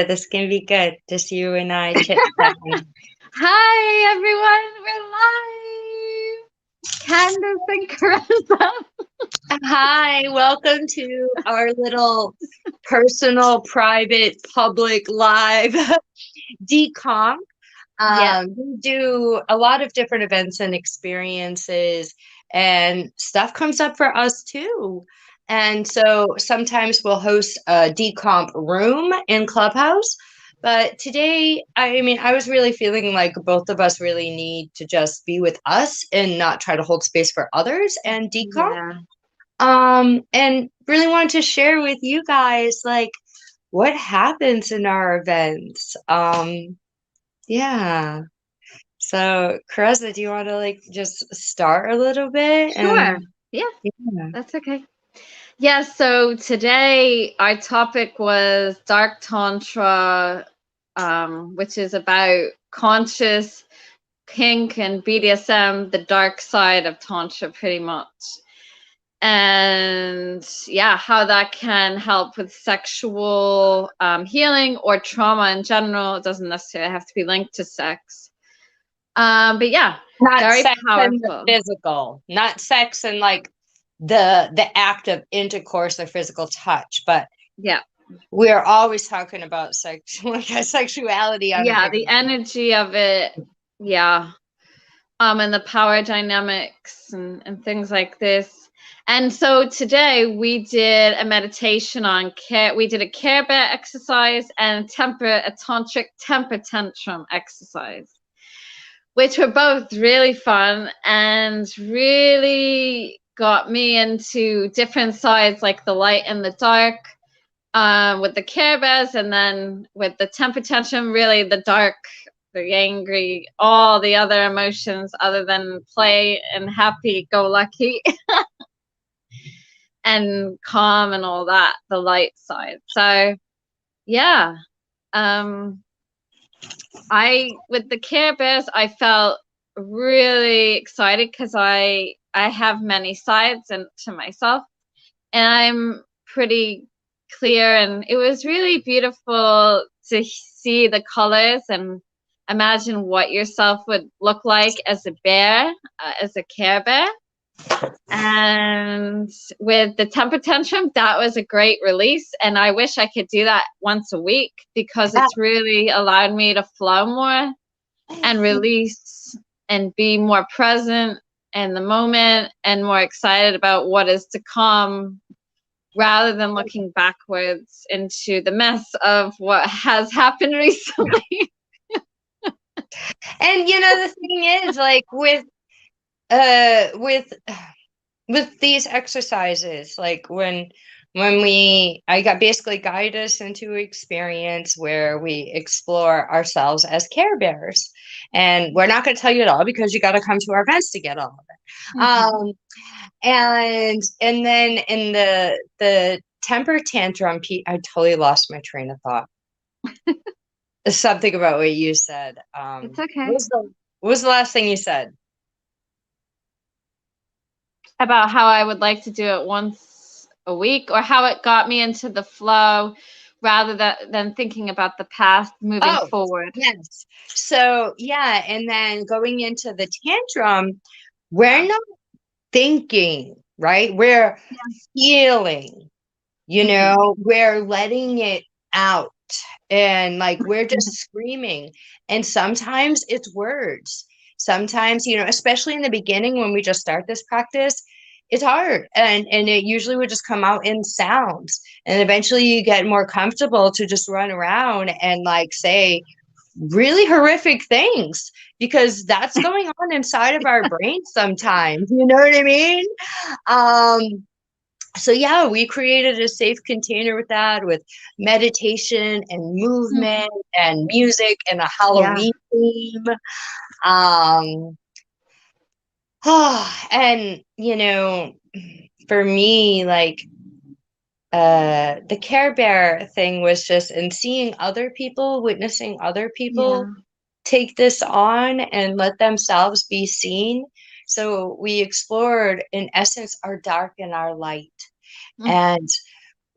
This can be good. Just you and I chit chatting. Hi everyone, we're live. Candace and Carissa. Hi, welcome to our little personal, private, public, live decomp. Yeah, We do a lot of different events and experiences, and stuff comes up for us too. And so sometimes we'll host a decomp room in Clubhouse. But today, I mean, I was really feeling like both of us really need to just be with us and not try to hold space for others and decomp. yeah. And really wanted to share with you guys like what happens in our events. Yeah. So, Caressa, do you want to like just start a little bit? Sure. And Yeah, yeah. that's okay. Yeah, so today our topic was Dark Tantra, which is about conscious kink and BDSM, the dark side of Tantra, pretty much. And yeah, how that can help with sexual healing or trauma in general. It doesn't necessarily have to be linked to sex. But yeah, Not very sex and the powerful. physical, not sex and like the act of intercourse or physical touch, but Yeah, we're always talking about sex, like sexuality on a yeah, bigger the level. energy of it. Yeah, and the power dynamics and things like this. And so today we did a meditation on care. We did a Care Bear exercise and a tantric temper tantrum exercise, which were both really fun and really got me into different sides, like the light and the dark, with the Care Bears, and then with the temper tantrum, really the dark, the angry, all the other emotions other than play and happy go lucky and calm and all that, the light side. So yeah, um, I with the Care Bears, I felt really excited because I have many sides and to myself, and I'm pretty clear, and it was really beautiful to see the colors and imagine what yourself would look like as a bear, as a Care Bear. And with the temper tantrum, that was a great release. And I wish I could do that once a week because Yeah. it's really allowed me to flow more and release and be more present in the moment and more excited about what is to come rather than looking backwards into the mess of what has happened recently. And the thing is, like uh with with these exercises, like when we I got basically guide us into experience where we explore ourselves as care bears, and we're not going to tell you it all because you got to come to our events to get all of it. Mhm. And then in the temper tantrum I totally lost my train of thought. Something about what you said. It's What okay. was the last thing you said? About how I would like to do it once a week or how it got me into the flow rather than thinking about the past moving Oh, forward. yes. So, yeah, and then going into the tantrum, we're Yeah. not thinking, right? We're Yeah. feeling, Hmm. we're letting it out. And like we're just screaming. And sometimes it's words. Sometimes, especially in the beginning when we just start this practice, it's hard. And it usually would just come out in sounds. And eventually you get more comfortable to just run around and like say really horrific things because that's going on inside of our brain sometimes. You know what I mean? Um, so yeah, we created a safe container with that, with meditation and movement and music and a Yeah. Halloween theme. Um, and for me, like the Care Bear thing was just in seeing other people, witnessing other people Yeah. take this on and let themselves be seen. So we explored, in essence, our dark and our light. Mm. And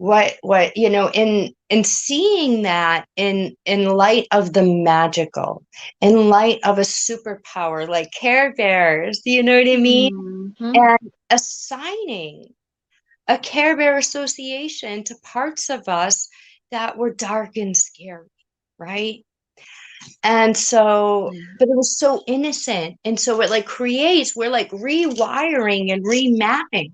what in seeing that in light of the magical, in light of a superpower like Care Bears, you know what I mean? Mm-hmm. And assigning a Care Bear association to parts of us that were dark and scary, right? And so, Yeah. but it was so innocent. And so it like creates, we're like rewiring and remapping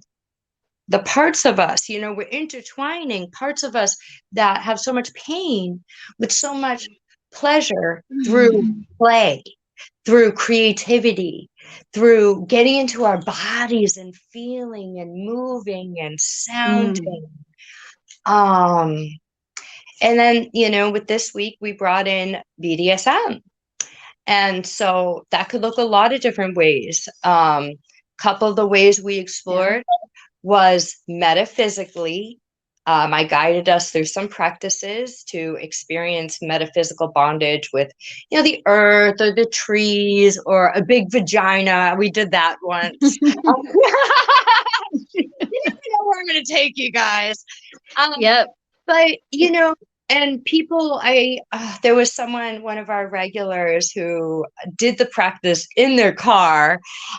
the parts of us, we're intertwining parts of us that have so much pain with so much pleasure through play, through creativity, through getting into our bodies and feeling and moving and Mm. sounding. Um, and then, with this week, we brought in BDSM. And so that could look a lot of different ways. Couple of the ways we Yeah. explored was metaphysically. I guided us through some practices to experience metaphysical bondage with, the earth or the trees or a big vagina. We did that once. You never know where I'm going to take you guys. Yep. But, and people, there was someone, one of our regulars who did the practice in their car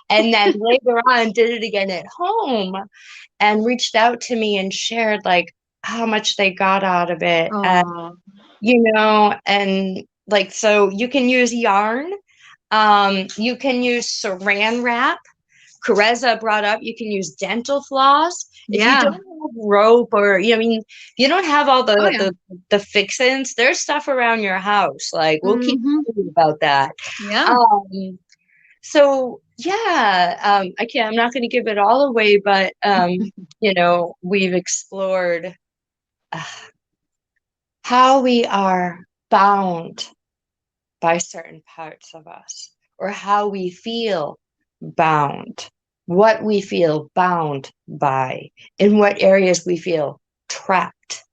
and then later on did it again at home and reached out to me and shared like how much they got out of it. And, Oh, and like, so you can use yarn. You can use saran wrap. Careza brought up, you can use dental floss. If you yeah. don't have rope or, I mean, if you don't have all Oh, the, yeah. the fixins, there's stuff around your house. Like, we'll keep Mm-hmm. talking about that. Yeah. Um, so yeah, I'm not going to give it all away, but, we've explored uh, how we are bound by certain parts of us or how we feel bound, what we feel bound by, in what areas we feel trapped,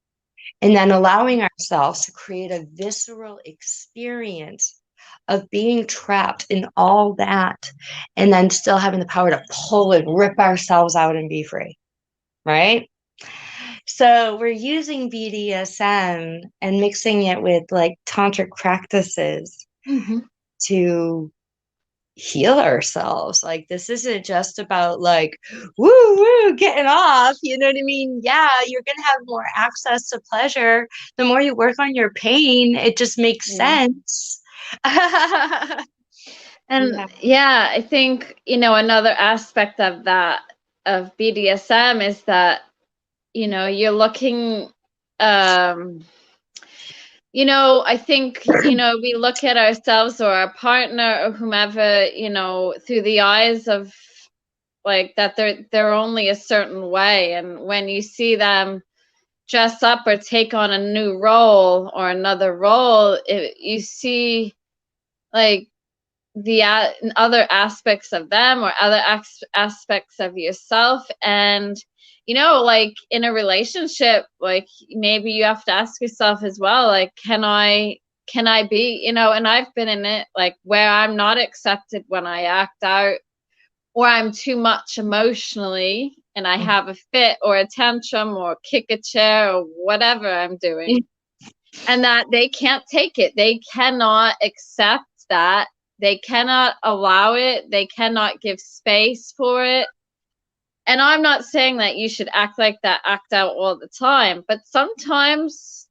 and then allowing ourselves to create a visceral experience of being trapped in all that, and then still having the power to pull and rip ourselves out and be free, right? So we're using BDSM and mixing it with like tantric practices Mm-hmm. to heal ourselves. Like, this isn't just about like woo woo getting off, you know what I mean? Yeah, you're gonna have more access to pleasure the more you work on your pain. It just makes Yeah. sense. Yeah. And yeah, I think, another aspect of that, of BDSM, is that, you're looking, I think, we look at ourselves or our partner or whomever, through the eyes of like that they're only a certain way. And when you see them dress up or take on a new role or another role, you see like the other aspects of them or other aspects of yourself. And like in a relationship, like maybe you have to ask yourself as well, like, can I be, and I've been in it, like where I'm not accepted when I act out, or I'm too much emotionally and I have a fit or a tantrum or kick a chair or whatever I'm doing, and that they can't take it. They cannot accept that. They cannot allow it. They cannot give space for it. And I'm not saying that you should act like that, act out all the time, but sometimes,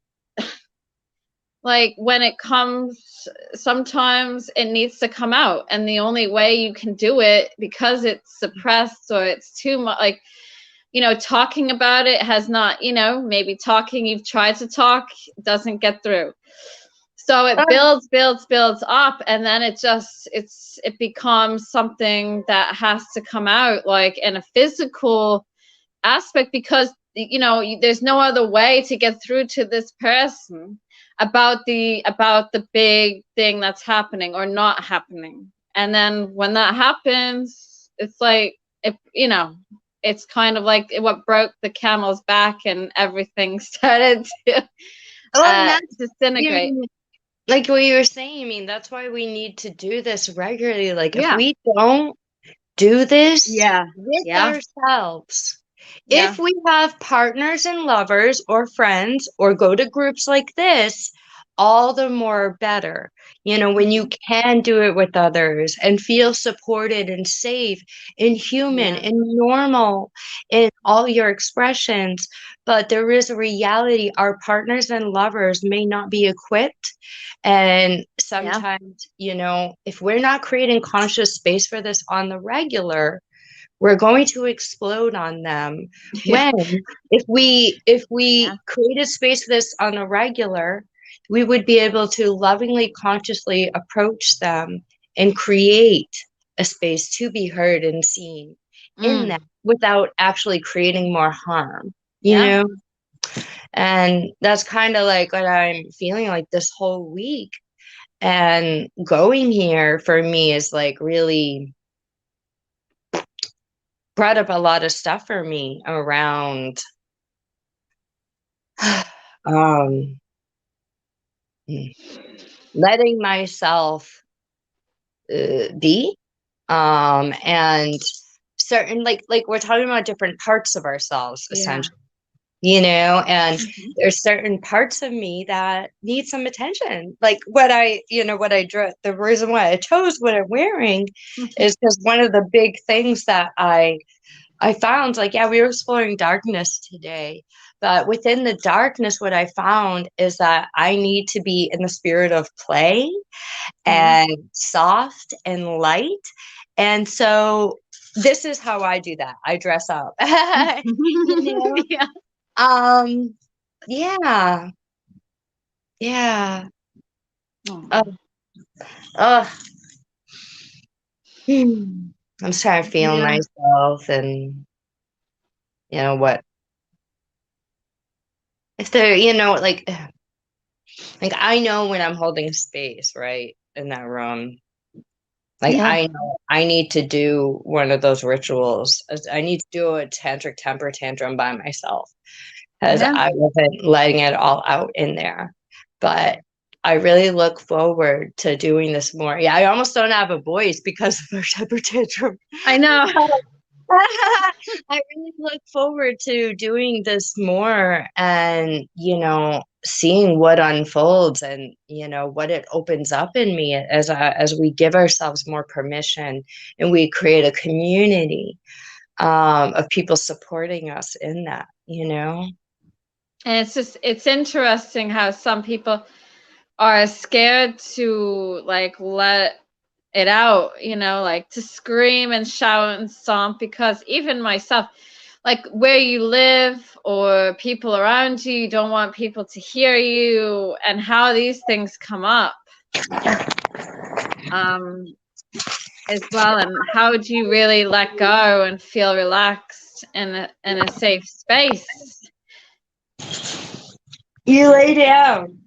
like when it comes, sometimes it needs to come out. And the only way you can do it, because it's suppressed or it's too much, like, talking about it has not, maybe talking, you've tried to talk, doesn't get through. So it builds up, and then it becomes something that has to come out, like in a physical aspect, because there's no other way to get through to this person about the big thing that's happening or not happening. And then when that happens, it's like, if it's kind of like what broke the camel's back, and everything started to And that's, disintegrate. like what you were saying. I mean, that's why we need to do this regularly. Like, if Yeah. we don't do this Yeah. with Yeah. ourselves, Yeah. If we have partners and lovers or friends or go to groups like this, all the more better. You know, when you can do it with others and feel supported and safe and human Yeah. and normal in all your expressions. But there is a reality our partners and lovers may not be equipped. And Yeah. sometimes, you know, if we're not creating conscious space for this on the regular, we're going to explode on them. Yeah. When if we Yeah. created space for this on a regular, we would be able to lovingly consciously approach them and create a space to be heard and seen in that Mm. without actually creating more harm, you Yeah. know. And that's kind of like what I'm feeling like this whole week. And going here for me is like really brought up a lot of stuff for me around um letting myself be, and certain, like we're talking about different parts of ourselves Yeah. essentially, you know. And Mhm. there's certain parts of me that need some attention, like what I, you know, what I drew. The reason why I chose what I'm wearing is because one of the big things that I found, like, yeah, we were exploring darkness today, but within the darkness, what I found is that I need to be in the spirit of play Yeah. and soft and light. And so this is how I do that. I dress up. You know? Yeah. Um, yeah. Yeah. Aw. Uh, I'm just trying to feel Yeah. myself and you know what if they're, you know, like I know when I'm holding space, right, in that room. Like Yeah. I know I need to do one of those rituals. I need to do a tantric temper tantrum by myself because Yeah. I wasn't letting it all out in there. But I really look forward to doing this more. Yeah, I almost don't have a voice because of our temper tantrum. I know. I really look forward to doing this more and, you know, seeing what unfolds and, you know, what it opens up in me as we give ourselves more permission and we create a community of people supporting us in that, you know? And it's interesting how some people are scared to like let it out, like to scream and shout and stomp, because even myself, like where you live or people around you, you don't want people to hear you, and how these things come up um as well, and how do you really let go and feel relaxed in a safe space? You lay down.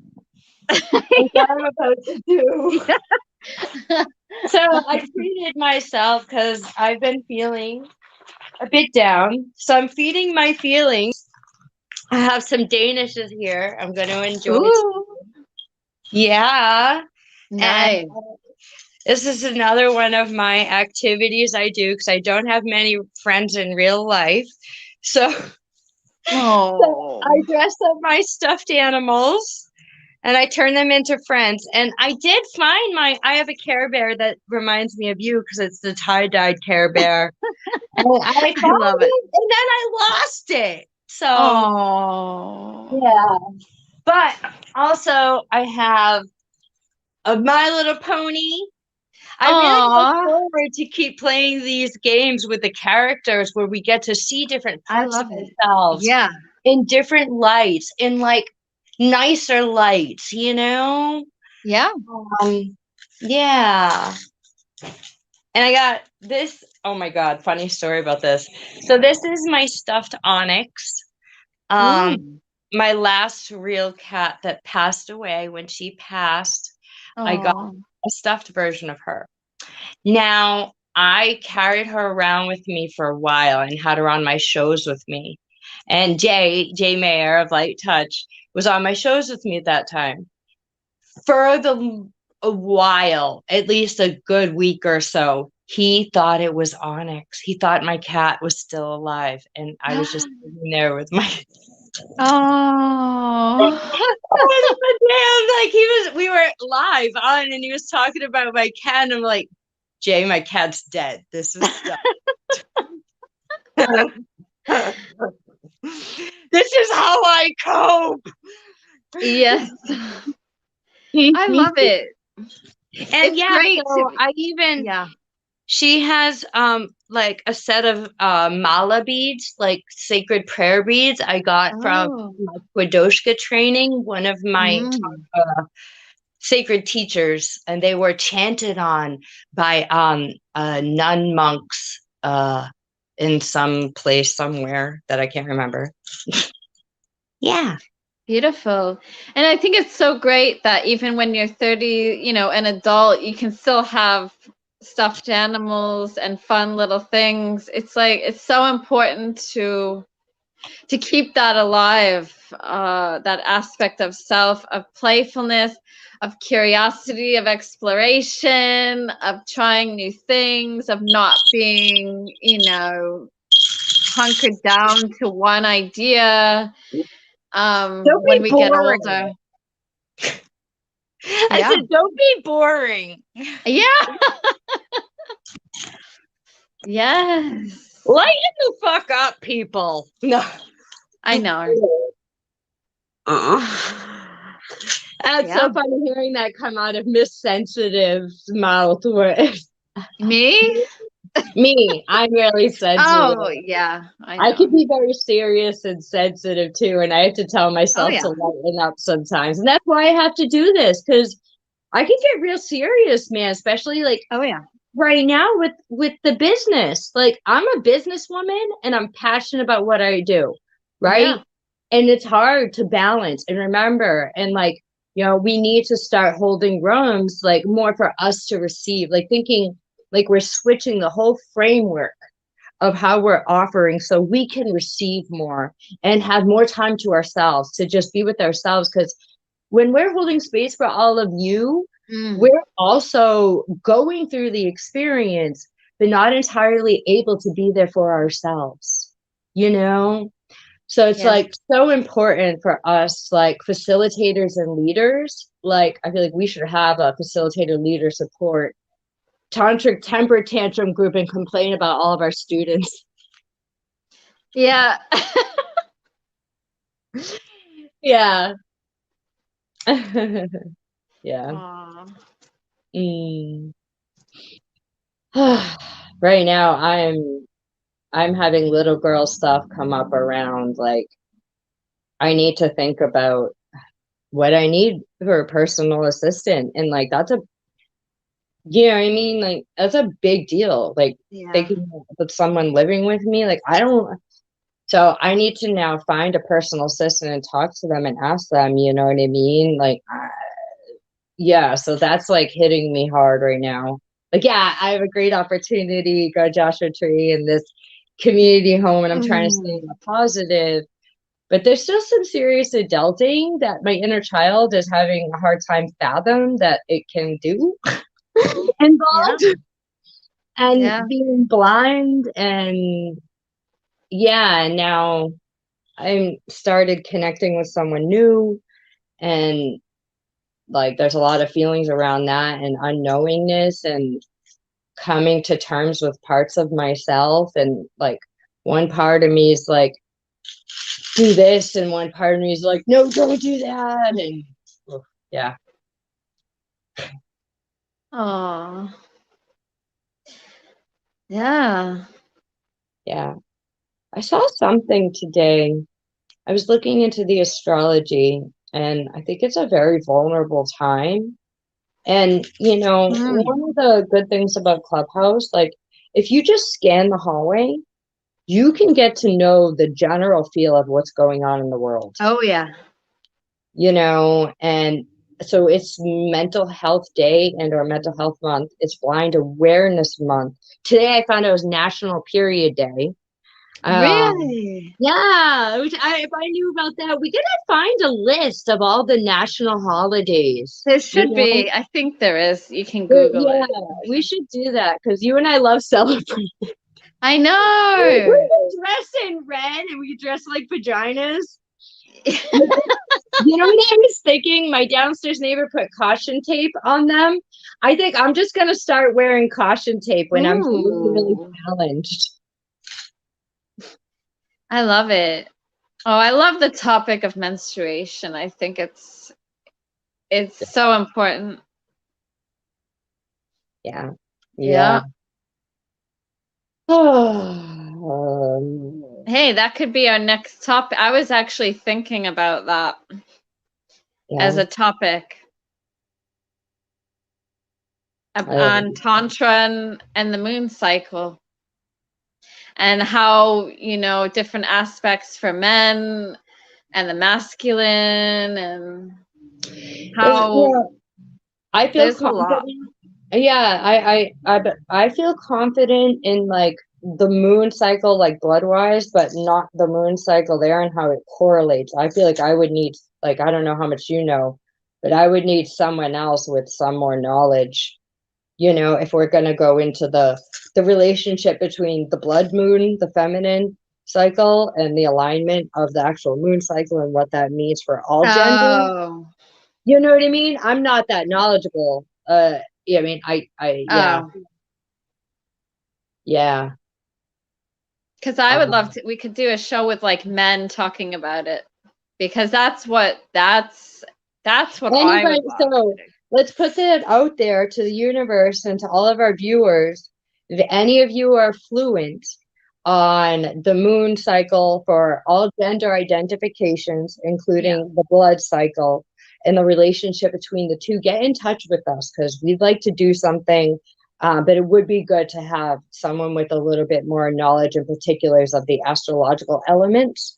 Like I'm about to do. So I treated myself because I've been feeling a bit down. So I'm feeding my feelings. I have some Danishes here. I'm going to enjoy. Ooh, Yeah. And nice. this is another one of my activities I do because I don't have many friends in real life. So, so I Oh, dress up my stuffed animals and I turn them into friends. And I did find I have a Care Bear that reminds me of you because it's the tie-dyed Care Bear. And I found I love it. it and then I lost it. So, Oh, yeah. But also, I have a My Little Pony. I really look oh, forward to keep playing these games with the characters where we get to see different I parts of love it. ourselves Yeah, in different lights, in like nicer lights, you know? yeah. Um, yeah. And I got this. Oh my God, funny story about this. So this is my stuffed onyx. Um, Ooh. my last real cat that passed away. When she passed, I got Oh, a stuffed version of her. Now, I carried her around with me for a while and had her on my shows with me. And Jay Mayer of Light Touch, was on my shows with me at that time. For a while, at least a good week or so, He thought it was Onyx. He thought my cat was still alive, and I was just sitting there with my Oh. damn, like we were live on, and he was talking about my cat, and I'm like, Jay, my cat's dead. This is stuff. This is how I cope. Yes. I love it. And It's great so to I even yeah. she has like a set of mala beads, like sacred prayer beads I got from Oh. my Kwadoshka training, one of my Mm. sacred teachers, and they were chanted on by nun monks in some place somewhere that I can't remember. Yeah. Beautiful. And I think it's so great that even when you're 30, you know, an adult, you can still have stuffed animals and fun little things. It's like it's so important to keep that alive, that aspect of self, of playfulness, of curiosity, of exploration, of trying new things, of not being, you know, hunkered down to one idea. Don't When be we get boring. older. I Yeah. said, don't be boring. Yeah. Yes. Lighten the fuck up, people. No. I know. That's Yeah. so funny hearing that come out of Miss Sensitive's mouth. Me? Me, I'm really sensitive. Oh, yeah. I I can know. be very serious and sensitive too, and I have to tell Oh, myself yeah. to lighten up sometimes. And that's why I have to do this, because I can get real serious, man, especially like Oh, yeah. right now with the business. Like, I'm a businesswoman and I'm passionate about what I do, right? Yeah. And it's hard to balance and remember, and like, we need to start holding rooms like more for us to receive, like thinking like we're switching the whole framework of how we're offering so we can receive more and have more time to ourselves, to just be with ourselves. Because when we're holding space for all of you, Mm. we're also going through the experience, but not entirely able to be there for ourselves, you know? So it's Yeah. like so important for us, like facilitators and leaders. Like, I feel like we should have a facilitator leader support tantric temper tantrum group and complain about all of our students. Yeah. Yeah. Yeah. Aw. Mm. Right now I'm having little girl stuff come up around, like I need to think about what I need for a personal assistant, and like that's a I mean, like that's a big deal, like Yeah. thinking of someone living with me, like I don't. So I need to now find a personal assistant and talk to them and ask them, you know what I mean? Like, yeah, so that's like hitting me hard right now. Like, yeah, I have a great opportunity, go Joshua Tree in this community home, and I'm trying to stay Mm. positive. But there's still some serious adulting that my inner child is having a hard time fathom that it can do Yeah. involved, and Yeah. being blind, and yeah, and now I'm started connecting with someone new, and like there's a lot of feelings around that and unknowingness and coming to terms with parts of myself, and like one part of me is like do this and one part of me is like no, don't do that, and yeah. Oh. Yeah. Yeah, I saw something today. I was looking into the astrology, and I think it's a very vulnerable time. And, Mm. one of the good things about Clubhouse, like if you just scan the hallway, you can get to know the general feel of what's going on in the world, Oh, yeah. and so it's mental health day and or mental health month. It's blind awareness month. Today I found it was National Period Day. Really? Yeah, which if I knew about that, we gotta find a list of all the national holidays. There You should know, be. I think there is. You can Google yeah, it. we should do that because you and I love celebrating. I We know. could dress in red and we could dress like vaginas. You know what I was thinking? My downstairs neighbor put caution tape on them. I think I'm just gonna start wearing caution tape when I'm feeling really Ooh, challenged. I love it. Oh, I love the topic of menstruation. I think it's so important. Yeah. Yeah. Yeah. Oh, Hey, that could be our next topic. I was actually thinking about that as yeah. a topic I on Tantra and the moon cycle and how, different aspects for men and the masculine and how yeah, I feel there's a lot. confident. Yeah, I feel confident in like the moon cycle, like blood wise, but not the moon cycle there and how it correlates. I feel like I would need, like, I don't know how much you know, but I would need someone else with some more knowledge, if we're going to go into the relationship between the blood moon, the feminine cycle, and the alignment of the actual moon cycle and what that means for all genders. Oh, You know what I mean? I'm not that knowledgeable. Yeah, I mean, yeah, oh, yeah. because I would love Um, to. We could do a show with like men talking about it because that's what I would anybody, love to so do. let's put that out there to the universe and to all of our viewers. If any of you are fluent on the moon cycle for all gender identifications, Yeah. including the blood cycle and the relationship between the two, get in touch with us because we'd like to do something. But it would be good to have someone with a little bit more knowledge and particulars of the astrological elements.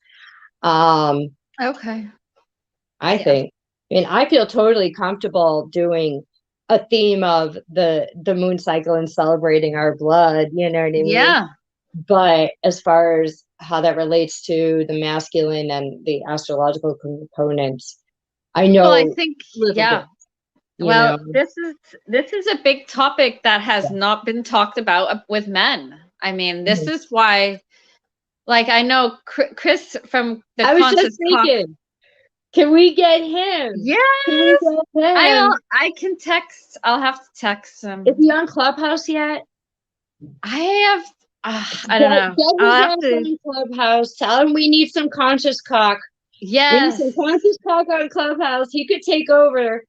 Um, Okay. I Yeah. think. I mean, I feel totally comfortable doing a theme of the moon cycle and celebrating our blood, you know what I mean? Yeah. But as far as how that relates to the masculine and the astrological components, I Well, I know think, a little bit, yeah. you Well, know. this is a big topic that has Yeah. not been talked about with men. I mean, this Mhm. is why, like, I know Chris from the I was just Conscious Cock. thinking, can we get him? Can we Yes, get him? I can text. I'll have to text Is him. he on Clubhouse yet? I have. I don't know. Get his I'll have ass to. on Clubhouse. Tell him we need some conscious cock. We need some Yes. conscious cock on Clubhouse. He could take over.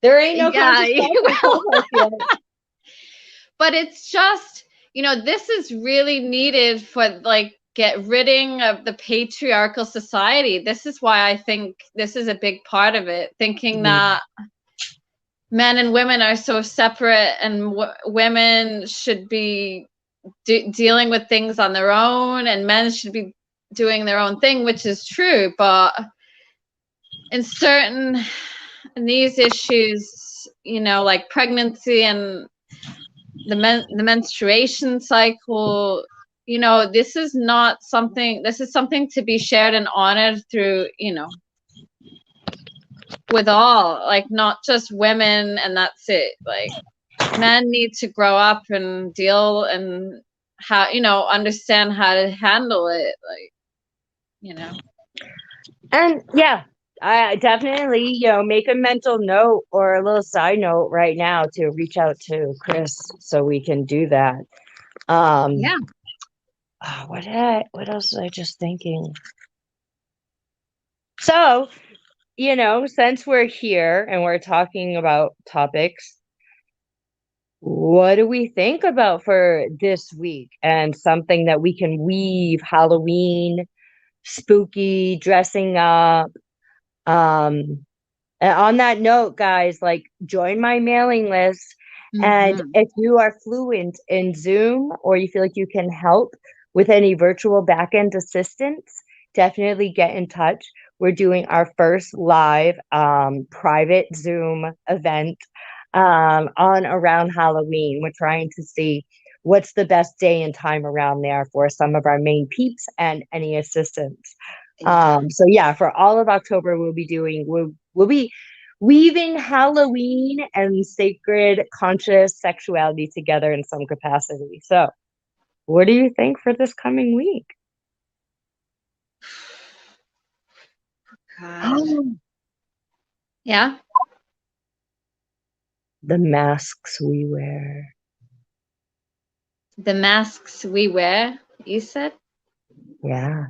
There ain't no Yeah. conscious cock on Well, Clubhouse yet. but it's just, this is really needed for like get ridding of the patriarchal society. This is why I think this is a big part of it, thinking that men and women are so separate and women should be dealing with things on their own and men should be doing their own thing, which is true, but in these issues, like pregnancy and the menstruation cycle, this is something to be shared and honored through, with all, like not just women and that's it. Like men need to grow up and deal and how, understand how to handle it, like, And yeah, I definitely, make a mental note or a little side note right now to reach out to Chris so we can do that. yeah. What else was I just thinking? So, since we're here and we're talking about topics, what do we think about for this week and something that we can weave Halloween, spooky, dressing up? And on that note, guys, like join my mailing list. And Mm-hmm. if you are fluent in Zoom or you feel like you can help with any virtual backend assistance, definitely get in touch. We're doing our first live private Zoom event on around Halloween. We're trying to see what's the best day and time around there for some of our main peeps and any assistants. Yeah. So yeah, for all of October, we'll be weaving Halloween and sacred conscious sexuality together in some capacity. So, what do you think for this coming week? God. Yeah. The masks we wear. The masks we wear, you said? Yeah,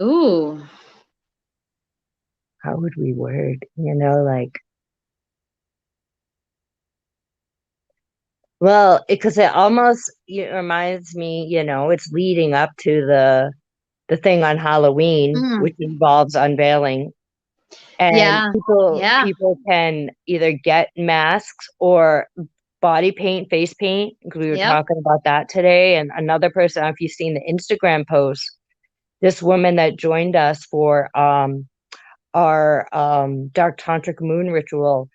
Ooh. how would we word? You know, like, well, because it almost it reminds me, it's leading up to the thing on Halloween, Mm. which involves unveiling. And Yeah. people Yeah. people can either get masks or body paint, face paint, because we were Yep. talking about that today. And another person, if you've seen the Instagram post, this woman that joined us for our dark tantric moon ritual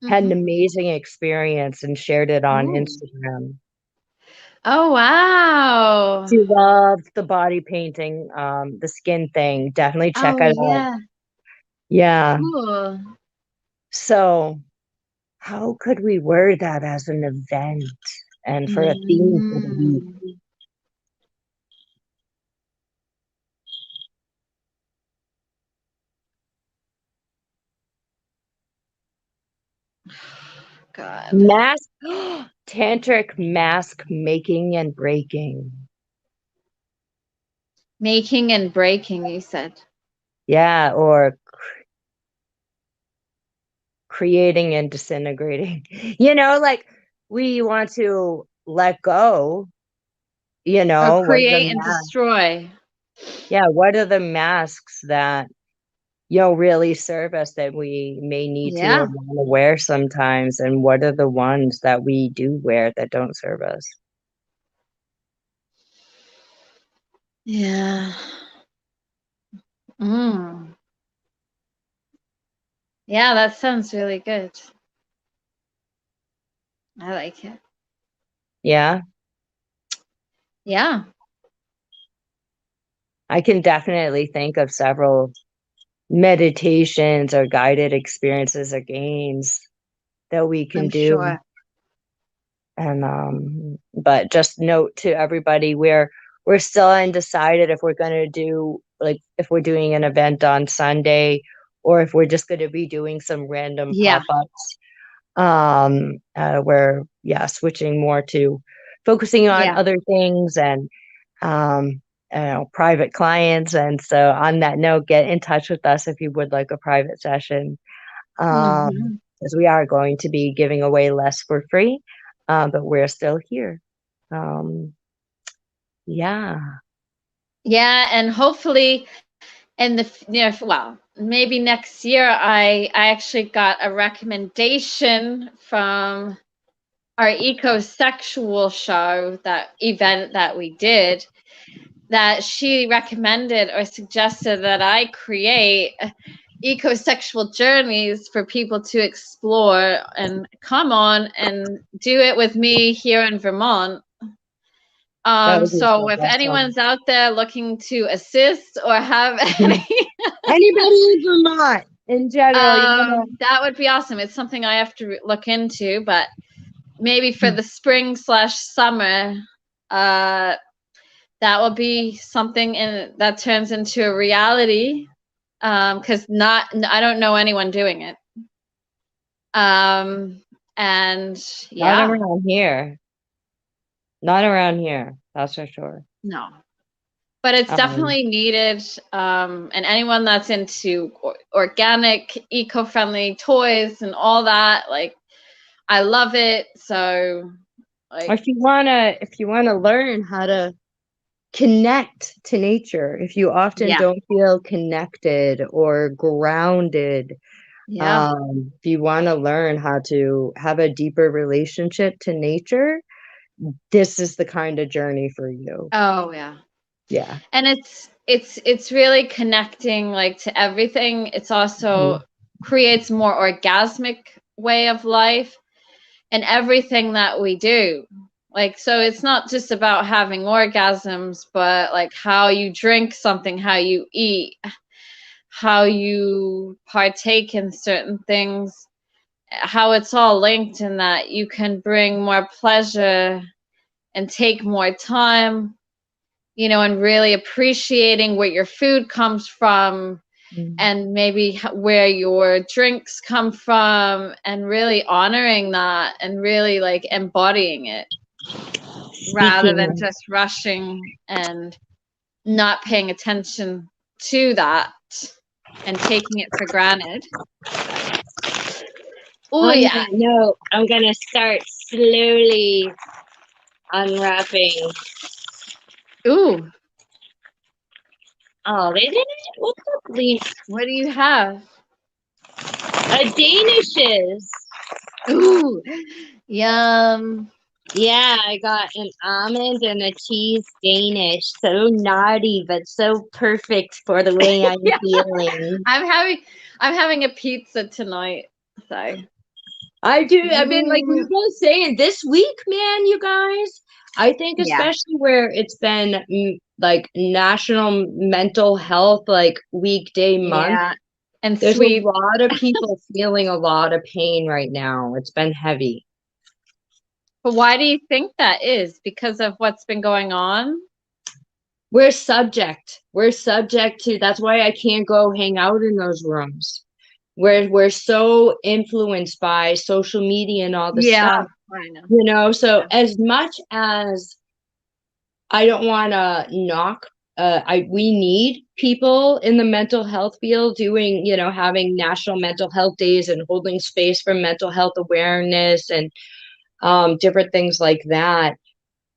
had an Mm-hmm. amazing experience and shared it on Ooh. Instagram. Oh, wow. She loved the body painting, the skin thing. Definitely check Oh, it out. yeah. Yeah. Cool. So how could we word that as an event and for a theme for the week? Mm. God. Mask, tantric mask making and breaking. Making and breaking, you said. Yeah, or creating and disintegrating. Like we want to let go, Or what are the create and destroy. what are the masks that really serve us that we may need to or Yeah. want to wear sometimes, and what are the ones that we do wear that don't serve us? Yeah. Mm. Yeah, that sounds really good. I like it. Yeah, Yeah. I can definitely think of several meditations or guided experiences or games that we can I'm do. sure. And but just note to everybody, we're still undecided if we're going to do, like, if we're doing an event on Sunday or if we're just going to be doing some random Yeah. pop-ups. We're, switching more to focusing on Yeah. other things and um private clients. And so on that note, get in touch with us if you would like a private session, Hmm. because we are going to be giving away less for free, but we're still here. um yeah. Yeah, and hopefully in the well, maybe next year I actually got a recommendation from our ecosexual show, that event that we did, that she recommended or suggested that I create ecosexual journeys for people to explore and come on and do it with me here in Vermont. That would be So so if awesome. anyone's out there looking to assist or have any, Anybody in Vermont in general, you want that would be awesome. It's something I have to look into, but maybe for to. the spring slash summer, uh, that will be something that turns into a reality. Because I don't know anyone doing it. Um, and Not yeah, around here. Not around here, that's for sure. no, but it's um definitely needed. And anyone that's into organic, eco-friendly toys and all that, like, I love it. So, or like, if you want to learn how to connect to nature, if you often yeah, don't feel connected or grounded, yeah, if you want to learn how to have a deeper relationship to nature, this is the kind of journey for you. oh yeah. Yeah. And it's really connecting, like, to everything. It's also Mhm. creates more orgasmic way of life and everything that we do. Like, so it's not just about having orgasms, but like how you drink something, how you eat, how you partake in certain things, how it's all linked in that you can bring more pleasure and take more time, you know, and really appreciating where your food comes from and maybe where your drinks come from, and really honoring that and really like embodying it rather than Speaking, just rushing and not paying attention to that and taking it for granted. Oh, on yeah. that note, I'm gonna start slowly unwrapping. Ooh, Oh, they didn't. What's up, Lee? what do you have? A Danishes. Ooh, yum. Yeah, I got an almond and a cheese Danish. So naughty, but so perfect for the way I'm Yeah, feeling. I'm having a pizza tonight. So, I do. I've been like we mm, were both saying this week, man. You guys, I think yeah. especially where it's been like National Mental Health like weekday month. Yeah. And There's a sweet. lot of people feeling a lot of pain right now. It's been heavy. But why do you think that is? Because of what's been going on? We're subject to, that's why I can't go hang out in those rooms. We're so influenced by social media and all this Yeah, stuff, I know. so as much as I don't want to knock, we need people in the mental health field doing, having national mental health days and holding space for mental health awareness and different things like that.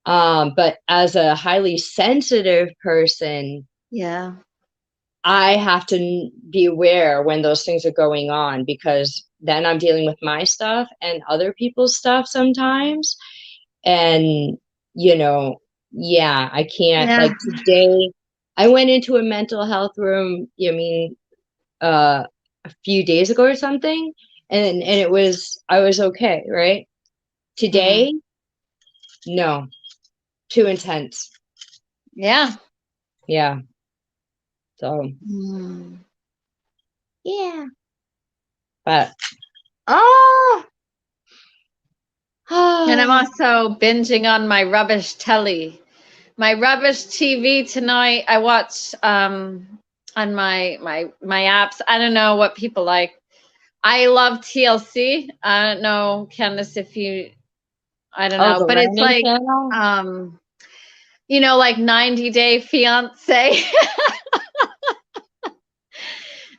But as a highly sensitive person, Yeah. I have to be aware when those things are going on, because then I'm dealing with my stuff and other people's stuff sometimes. And, you know, yeah, I can't, Yeah. like today, I went into a mental health room, uh, a few days ago or something, and I was okay, right? Hmm. Today, no, too intense. Yeah. Yeah. So, Mm. yeah. But, oh, And I'm oh, also binging on my rubbish telly. My rubbish TV tonight. I watch on my apps. I don't know what people like. I love TLC. I don't know, Candace, if you I don't oh, know, the but it's Learning like Channel. um like 90 Day Fiance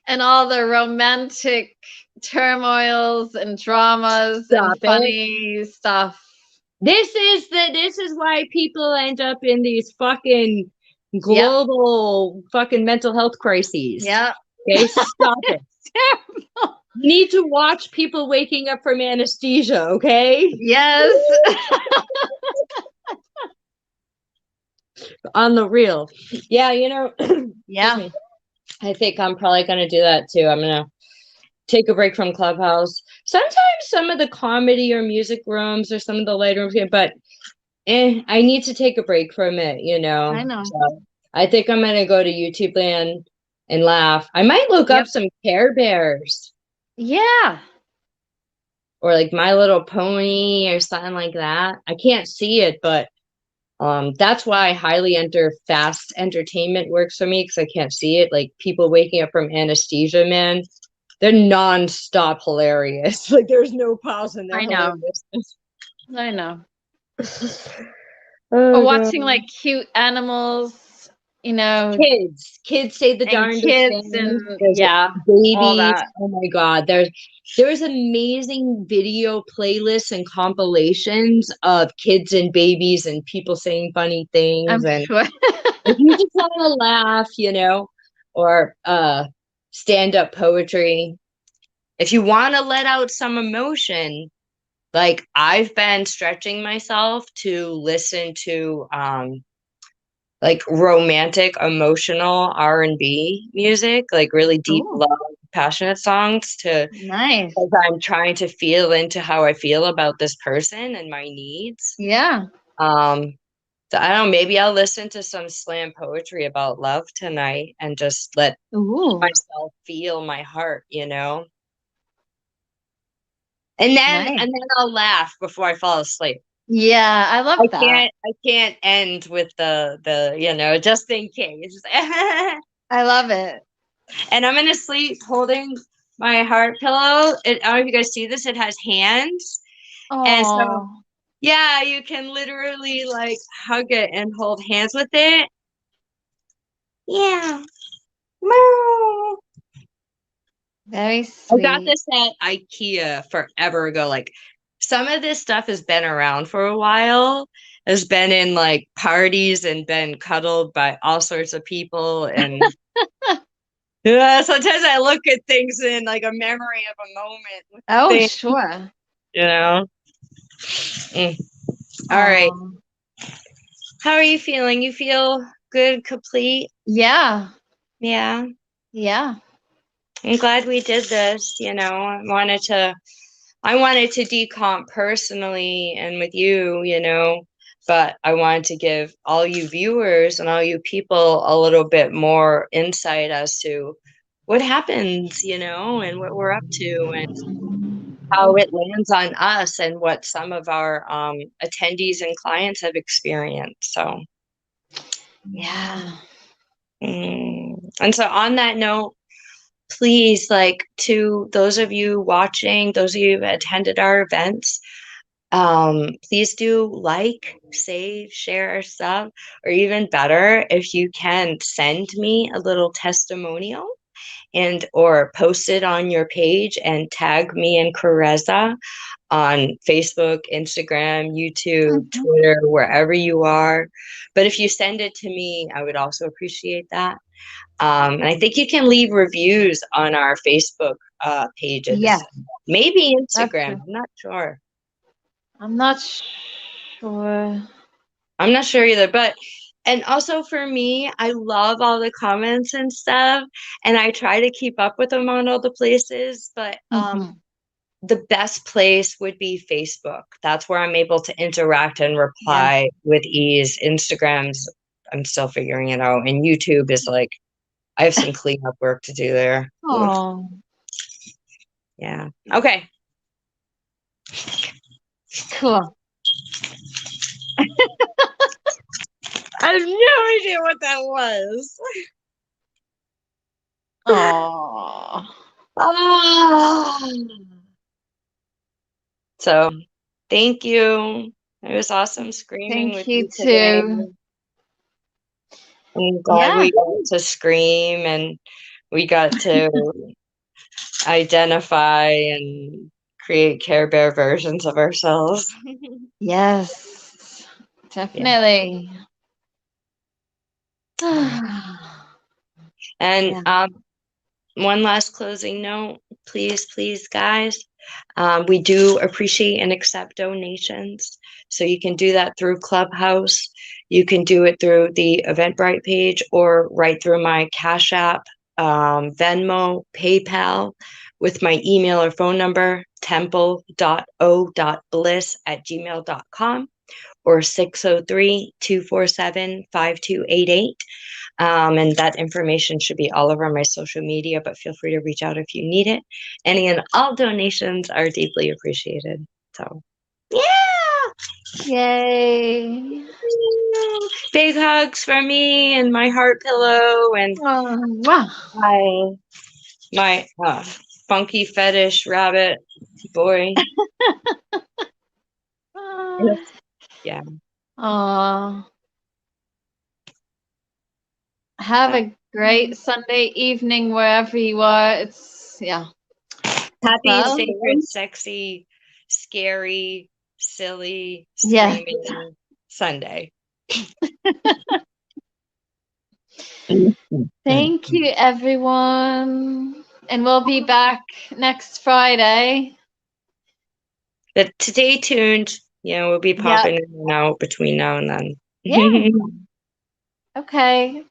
and all the romantic turmoils and dramas and Stop it. funny stuff. This is why people end up in these fucking Yep. global fucking mental health crises. Yep. Okay, stop it. You need to watch people waking up from anesthesia, okay? Yes. On the real. Yeah, excuse Yeah. me. I think I'm probably gonna do that too. I'm gonna take a break from Clubhouse. Sometimes some of the comedy or music rooms or some of the light rooms, yeah, but I need to take a break from it, I know. So I think I'm gonna go to YouTube land and laugh. I might look up Yep. some Care Bears Yeah. or like My Little Pony or something like that. I can't see it, but that's why highly fast entertainment works for me, because I can't see it. Like people waking up from anesthesia, man, they're nonstop hilarious. Like there's no pause in their I know. hilariousness. I know. Or Oh god. watching like cute animals, you know, Kids say the and darndest kids and things. There's yeah, all babies. that. Oh my god. There's amazing video playlists and compilations of kids and babies and people saying funny things. I'm And sure. if you just want to laugh, or stand up poetry, if you want to let out some emotion, like I've been stretching myself to listen to like romantic, emotional R&B music, like really deep Oh, love, passionate songs, nice. because I'm trying to feel into how I feel about this person and my needs. Yeah. So I don't know, maybe I'll listen to some slam poetry about love tonight and just let Ooh, myself feel my heart, you know? nice. And then I'll laugh before I fall asleep. Yeah, I love that. I can't end with the, you know, just in case. I love it. And I'm gonna sleep holding my heart pillow. I don't know if you guys see this, it has hands. And so Oh, yeah, you can literally like hug it and hold hands with it. Yeah. Meow. very I got sweet. this at IKEA forever ago. Like some of this stuff has been around for a while, has been in like parties and been cuddled by all sorts of people. And yeah, sometimes I look at things in like a memory of a moment with Oh, things, sure. you know. Mm. All right. Oh, How are you feeling? You feel good, complete? yeah, Yeah. yeah, I'm glad we did this. You know, I wanted to decomp personally and with you, you know, but I wanted to give all you viewers and all you people a little bit more insight as to what happens, you know, and what we're up to and how it lands on us and what some of our attendees and clients have experienced. So, yeah. and so on that note, please, like to those of you watching, those of you who attended our events, please do like, save, share our stuff, or even better, if you can send me a little testimonial and or post it on your page and tag me and Careza on Facebook, Instagram, YouTube, Mhm. Twitter, wherever you are. But if you send it to me, I would also appreciate that. And I think you can leave reviews on our Facebook pages, Yes, maybe that's Instagram. true. I'm not sure. I'm not sure. I'm not sure either, but and also for me, I love all the comments and stuff, and I try to keep up with them on all the places, but Mhm. the best place would be Facebook. That's where I'm able to interact and Yeah. reply with ease. Instagram's I'm still figuring it out, and YouTube is like I have some cleanup work to do there. Ugh, Oh, yeah. Okay. cool. I have no idea what that was. Oh, Ah. So thank you. It was awesome screaming thank with you you today. too. I'm glad Yeah. we got to scream and we got to identify and create Care Bear versions of ourselves. Yes, Yeah. definitely. Yeah. And Yeah. one last closing note, please, please, guys. We do appreciate and accept donations. So you can do that through Clubhouse. You can do it through the Eventbrite page or right through my Cash App, Venmo, PayPal with my email or phone number, temple.o.bliss@gmail.com or 603-247-5288. And that information should be all over my social media, but feel free to reach out if you need it. Any and all donations are deeply appreciated. So, yeah. Yay. Big hugs for me and my heart pillow and Oh, wow. my funky fetish rabbit boy. Yeah. Oh, have Uh, a great Sunday evening wherever you are. It's, yeah. Happy, Well, sacred, sexy, scary, silly, yes. screaming Sunday. Thank you, everyone. And we'll be back next Friday. But stay tuned. You know, we'll be Yep. popping in and out between now and then. Yeah. Okay.